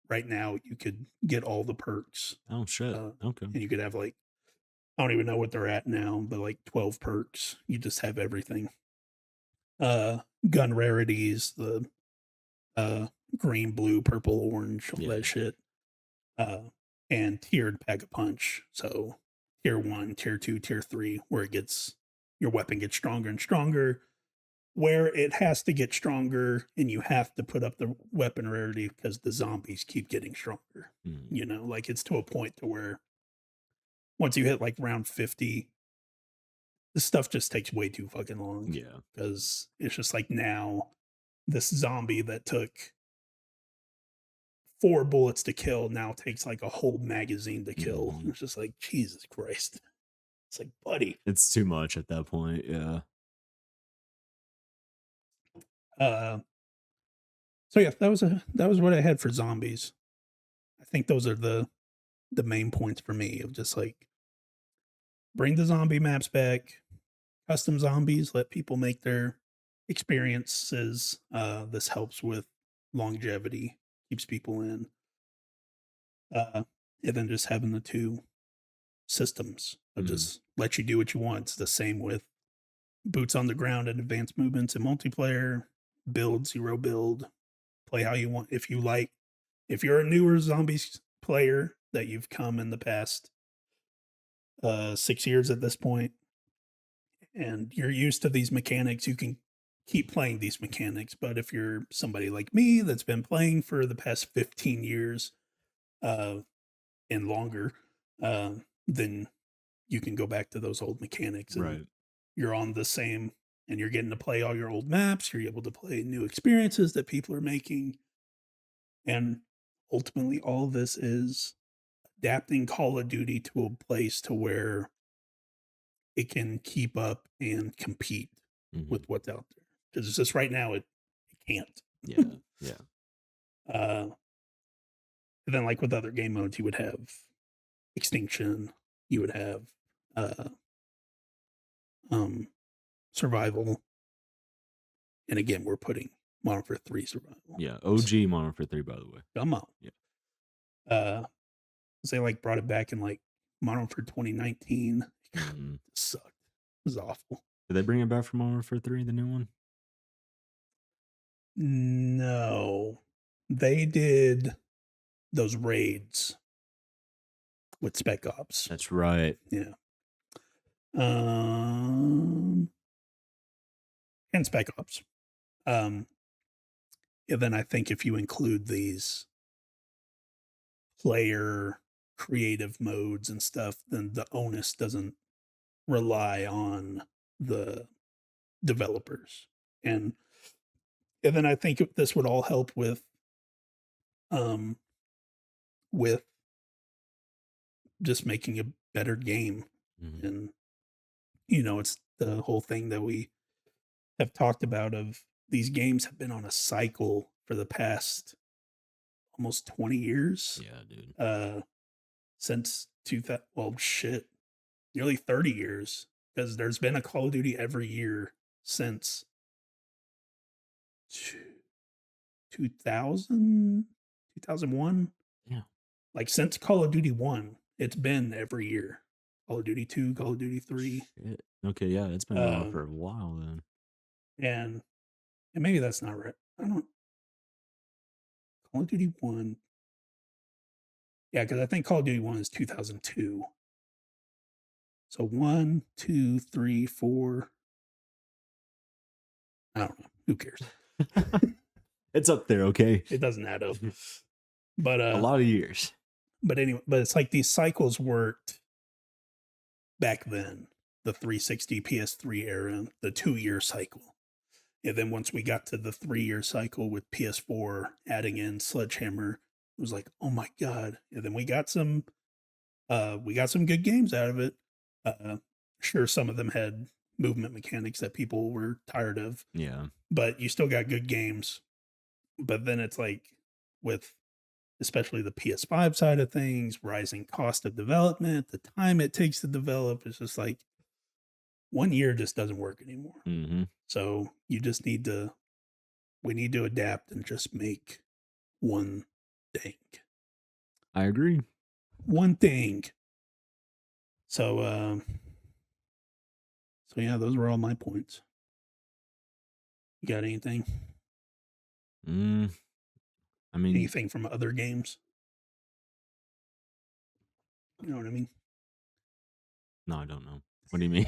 right now you could get all the perks. Oh shit. Okay. And you could have like I don't even know what they're at now, but like 12 perks. You just have everything. Gun rarities, the green, blue, purple, orange, all that shit. And tiered pack a punch. So tier 1, tier 2, tier 3, where it gets your weapon gets stronger and stronger. Where it has to get stronger and you have to put up the weapon rarity because the zombies keep getting stronger. You know, like it's to a point to where once you hit like round 50, this stuff just takes way too fucking long. Yeah. Because it's just like now this zombie that took 4 bullets to kill now takes like a whole magazine to kill. It's just like, Jesus Christ. It's like, buddy. It's too much at that point. Yeah. So yeah, that was what I had for zombies. I think those are the main points for me of just like bring the zombie maps back, custom zombies, let people make their experiences. This helps with longevity, keeps people in. And then just having the two systems of just let you do what you want. It's the same with boots on the ground and advanced movements and multiplayer, build, zero build, play how you want. If you're a newer zombies player that you've come in the past 6 years at this point, and you're used to these mechanics, you can keep playing these mechanics. But if you're somebody like me that's been playing for the past 15 years and longer, then you can go back to those old mechanics. And you're on the same, and you're getting to play all your old maps. You're able to play new experiences that people are making. And ultimately, all of this is adapting Call of Duty to a place to where it can keep up and compete with what's out there. Because it's just right now, it can't. Yeah. And then, like with other game modes, you would have Extinction, you would have Survival. And again, we're putting Modern Warfare 3 Survival. Yeah, OG Modern Warfare 3, by the way. Come on. Yeah. They like brought it back in like Modern Warfare 2019. It sucked. It was awful. Did they bring it back for Modern Warfare 3, the new one? No. They did those raids with Spec Ops. That's right. Yeah. And Spec Ops. And then I think if you include these player creative modes and stuff, then the onus doesn't rely on the developers. And then I think this would all help with just making a better game. And it's the whole thing that we have talked about of these games have been on a cycle for the past almost 20 years. Yeah, dude. Since 2000, nearly 30 years, because there's been a Call of Duty every year since 2000, 2001. Yeah. Like since Call of Duty 1, it's been every year. Call of Duty 2, Call of Duty 3. Shit. Okay, yeah, it's been going on for a while then. And maybe that's not right. I don't. Call of Duty 1. Yeah, because I think Call of Duty 1 is 2002. So 1, 2, 3, 4. I don't know. Who cares? It's up there, okay? It doesn't add up. But a lot of years. But anyway, but it's like these cycles worked back then. The 360 PS3 era, the 2-year cycle. And then once we got to the 3-year cycle with PS4 adding in Sledgehammer, it was like, oh my God. And then we got some good games out of it. Sure, some of them had movement mechanics that people were tired of. Yeah. But you still got good games. But then it's like with especially the PS5 side of things, rising cost of development, the time it takes to develop, it's just like 1 year just doesn't work anymore. Mm-hmm. So we need to adapt and just make one thing. I agree. One thing. So yeah, those were all my points. You got anything? I mean, anything from other games? You know what I mean? No, I don't know. What do you mean?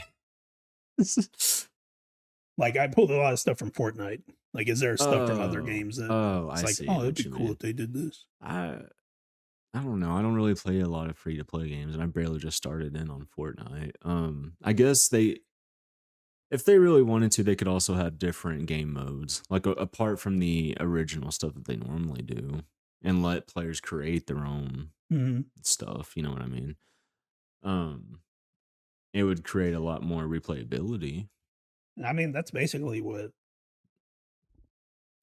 Like, I pulled a lot of stuff from Fortnite. Like, is there stuff from other games that it's I like, see, oh, it'd be cool if they did this? I don't know. I don't really play a lot of free to play games, and I barely just started in on Fortnite. I guess if they really wanted to, they could also have different game modes, like apart from the original stuff that they normally do, and let players create their own stuff. You know what I mean? It would create a lot more replayability. I mean, that's basically what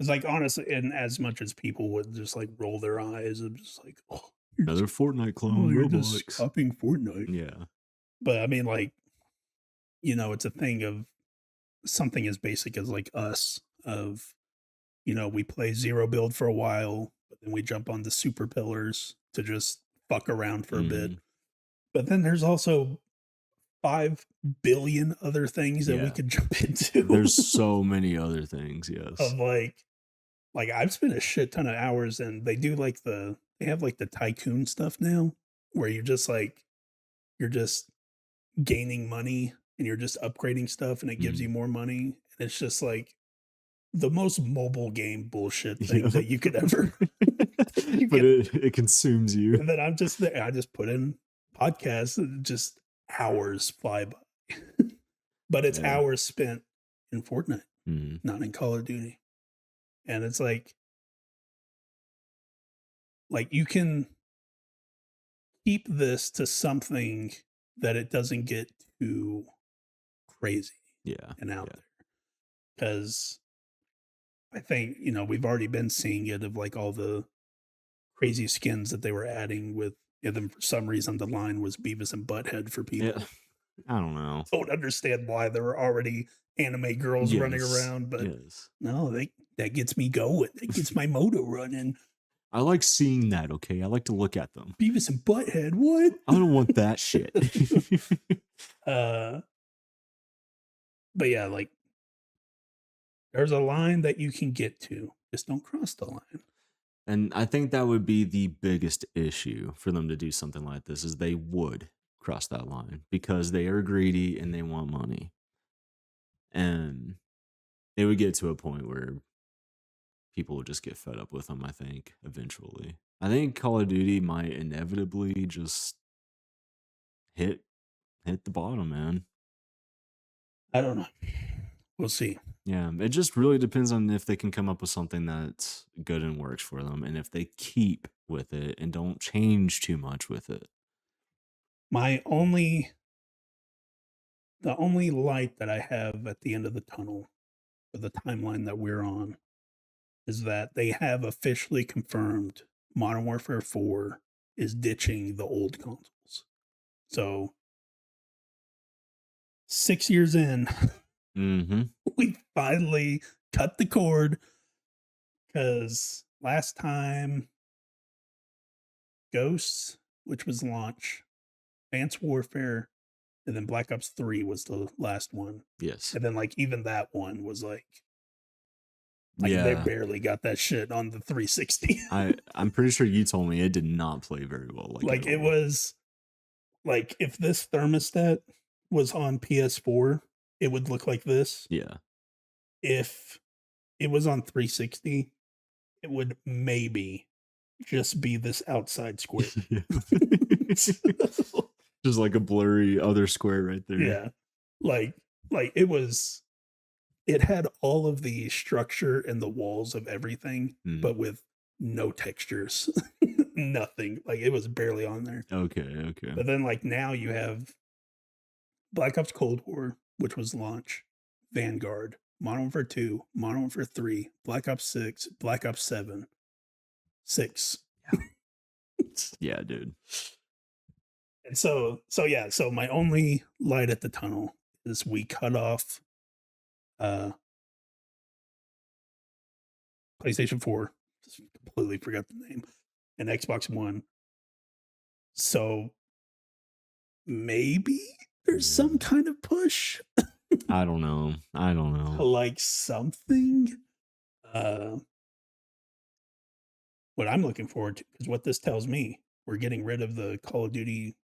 it's like, honestly. And as much as people would just like roll their eyes and just like, oh, another Fortnite clone, you're Roblox. just copying Fortnite. Yeah. But I mean, like, it's a thing of something as basic as like us of, we play zero build for a while, but then we jump on the super pillars to just fuck around for a bit. But then there's also 5 billion other things that we could jump into. There's so many other things, yes. Of like I've spent a shit ton of hours, and they do like they have like the tycoon stuff now where you're just gaining money and you're just upgrading stuff and it gives you more money. And it's just like the most mobile game bullshit thing that you could ever. But it consumes you. And then I'm just there. I just put in podcasts and just hours fly by. But it's hours spent in Fortnite, not in Call of Duty. And it's like you can keep this to something that it doesn't get too crazy and out there. Because I think, we've already been seeing it of like all the crazy skins that they were adding with, and then for some reason the line was Beavis and Butthead for people. Yeah. I don't know. Don't understand why there were already anime girls running around, but no, that gets me going. That gets my motor running. I like seeing that, okay? I like to look at them. Beavis and Butthead, what? I don't want that shit. But yeah, like, there's a line that you can get to. Just don't cross the line. And I think that would be the biggest issue for them to do something like this, is they would cross that line because they are greedy and they want money. And it would get to a point where people would just get fed up with them, I think, eventually. I think Call of Duty might inevitably just hit the bottom, man. I don't know. We'll see. Yeah, it just really depends on if they can come up with something that's good and works for them, and if they keep with it and don't change too much with it. The only light that I have at the end of the tunnel for the timeline that we're on is that they have officially confirmed Modern Warfare 4 is ditching the old consoles. So 6 years in, we finally cut the cord, because last time Ghosts, which was launch, Advanced Warfare, and then Black Ops 3 was the last one. Yes. And then like even that one was like they Yeah. barely got that shit on the 360. I'm pretty sure you told me it did not play very well. Like at it all. was like if this thermostat was on PS4, it would look like this. Yeah. If it was on 360, it would maybe just be this outside square. Yeah. Just like a blurry other square right there. Yeah. Like it had all of the structure and the walls of everything, but with no textures. Nothing. Like it was barely on there. Okay. But then like now you have Black Ops Cold War, which was launch, Vanguard, Modern Warfare 2, Modern Warfare 3, Black Ops 6, Black Ops 7, 6. Yeah, dude. And so my only light at the tunnel is we cut off PlayStation 4, just completely forgot the name, and Xbox One. So maybe there's some kind of push. I don't know. Like something. What I'm looking forward to is what this tells me. We're getting rid of the Call of Duty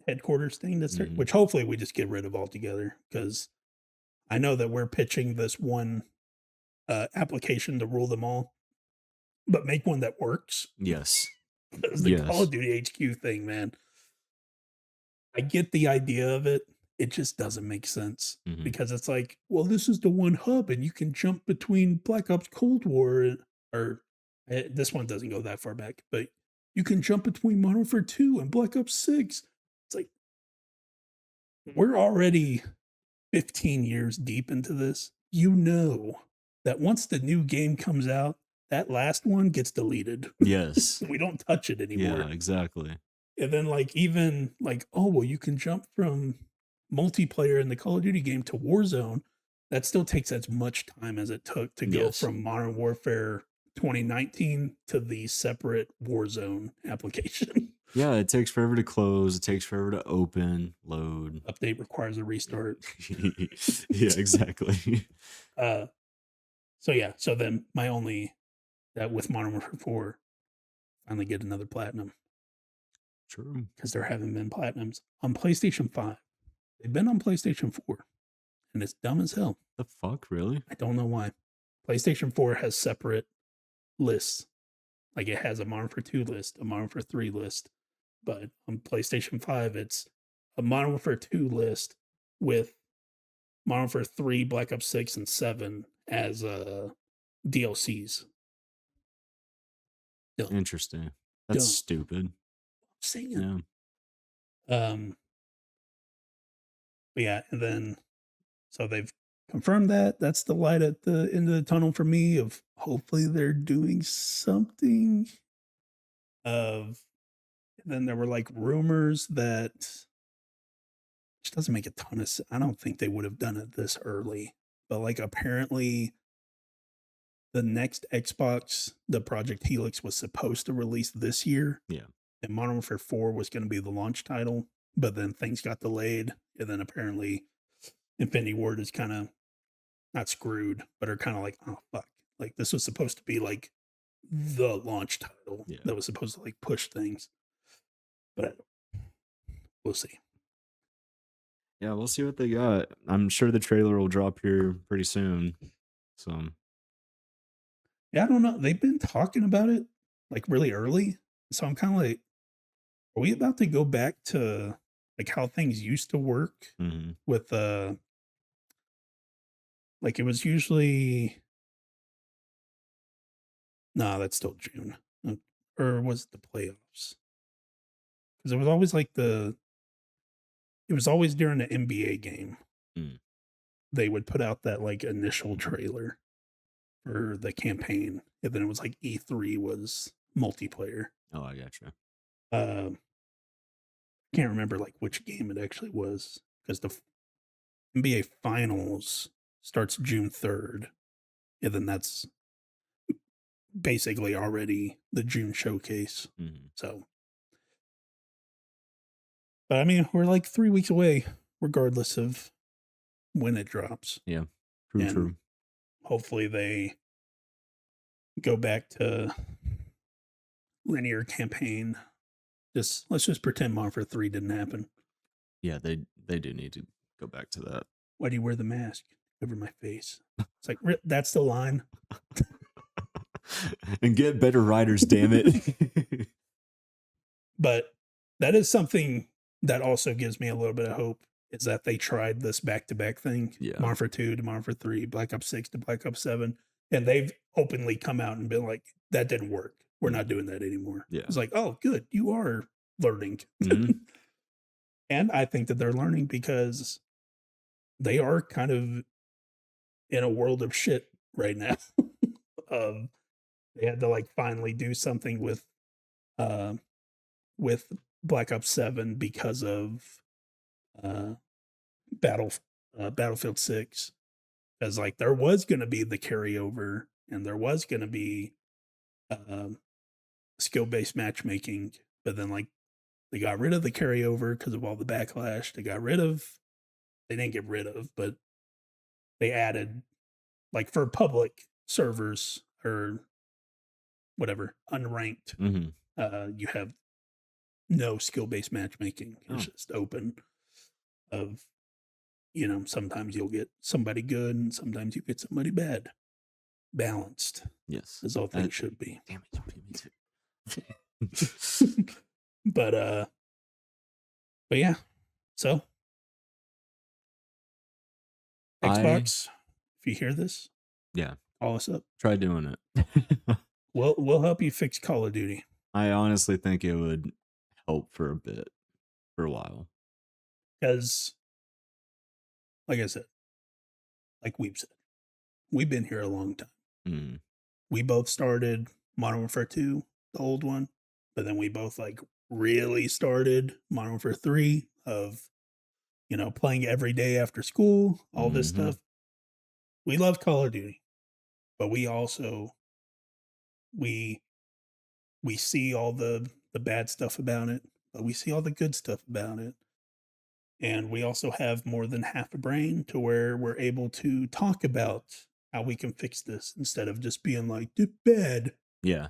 headquarters thing that's there, which hopefully we just get rid of altogether, because I know that we're pitching this one application to rule them all, but make one that works. Yes. Because the Call of Duty HQ thing, man, I get the idea of it. It just doesn't make sense because it's like, well, this is the one hub and you can jump between Black Ops Cold War or this one doesn't go that far back, but you can jump between Modern Warfare 2 and Black Ops 6. It's like, we're already 15 years deep into this. You know that once the new game comes out, that last one gets deleted. Yes. We don't touch it anymore. Yeah, exactly. And then even oh, well, you can jump from multiplayer in the Call of Duty game to Warzone. That still takes as much time as it took to go from Modern Warfare 2019 to the separate Warzone application. Yeah, it takes forever to close. It takes forever to open, load. Update requires a restart. Yeah, exactly. So then my only that with Modern Warfare 4, finally get another platinum. True. Because there haven't been platinums on PlayStation 5. They've been on PlayStation 4, and it's dumb as hell. The fuck, really? I don't know why. PlayStation 4 has separate lists. Like it has a Modern Warfare 2 list, a Modern Warfare 3 list, but on PlayStation 5, it's a Modern Warfare 2 list with Modern Warfare 3, Black Ops 6, and 7 as DLCs. Dumb. Interesting. That's stupid. I'm saying. Yeah. But yeah, and then so they've confirmed that. That's the light at the end of the tunnel for me of hopefully they're doing something. And then there were like rumors that, which doesn't make a ton of sense. I don't think they would have done it this early, but like apparently the next Xbox, the Project Helix, was supposed to release this year. Yeah. And Modern Warfare 4 was going to be the launch title, but then things got delayed. And then apparently Infinity Ward is kind of not screwed, but are kind of like, oh, fuck. Like this was supposed to be like the launch title that was supposed to like push things. But we'll see. Yeah, we'll see what they got. I'm sure the trailer will drop here pretty soon. So yeah, I don't know. They've been talking about it like really early. So I'm kind of like, are we about to go back to like how things used to work with like it was usually that's still June. Or was it the playoffs? Because it was always like it was always during the NBA game. They would put out that like initial trailer for the campaign. And then it was like E3 was multiplayer. Oh, I gotcha. Can't remember like which game it actually was because the NBA Finals starts June 3rd. And then that's basically already the June showcase. So, but I mean, we're like 3 weeks away. regardless of when it drops. Yeah. True. Hopefully they go back to linear campaign. Let's just pretend Modern Warfare 3 didn't happen. Yeah, they do need to go back to that. Why do you wear the mask over my face? It's like, that's the line. And get better writers, damn it. But that is something that also gives me a little bit of hope, is that they tried this back-to-back thing. Yeah. Modern Warfare 2 to Modern Warfare 3, Black Ops 6 to Black Ops 7. And they've openly come out and been like, that didn't work. We're not doing that anymore. Yeah. It's like, oh, good. You are learning. Mm-hmm. And I think that they're learning because they are kind of in a world of shit right now. They had to like finally do something with Black Ops 7 because of Battlefield 6. As like there was going to be the carryover and there was going to be skill-based matchmaking, but then like they got rid of the carryover because of all the backlash. They didn't get rid of, but they added, like, for public servers or whatever, unranked, you have no skill-based matchmaking. It's just open of, sometimes you'll get somebody good and sometimes you get somebody bad. Balanced. Yes. As all things should be. Damn it, don't beat me too. But yeah. So Xbox, if you hear this, call us up. Try doing it. We'll help you fix Call of Duty. I honestly think it would help for a while. Because, like I said, like we've said, we've been here a long time. Mm. We both started Modern Warfare 2, the old one, but then we both like really started Modern Warfare 3 of, playing every day after school, all this stuff. We love Call of Duty, but we also, we see all the bad stuff about it, but we see all the good stuff about it. And we also have more than half a brain to where we're able to talk about how we can fix this instead of just being like, "It's bad." Yeah,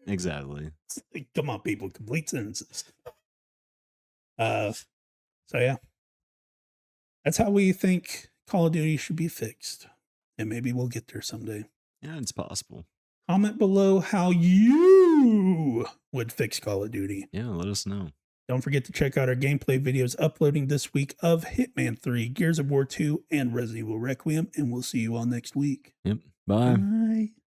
exactly. Like, come on, people, complete sentences. So yeah, that's how we think Call of Duty should be fixed, and maybe we'll get there someday. Yeah, it's possible. Comment below how you would fix Call of Duty. Yeah, let us know. Don't forget to check out our gameplay videos uploading this week of Hitman 3, Gears of War 2, and Resident Evil Requiem, and we'll see you all next week. Yep. Bye. Bye.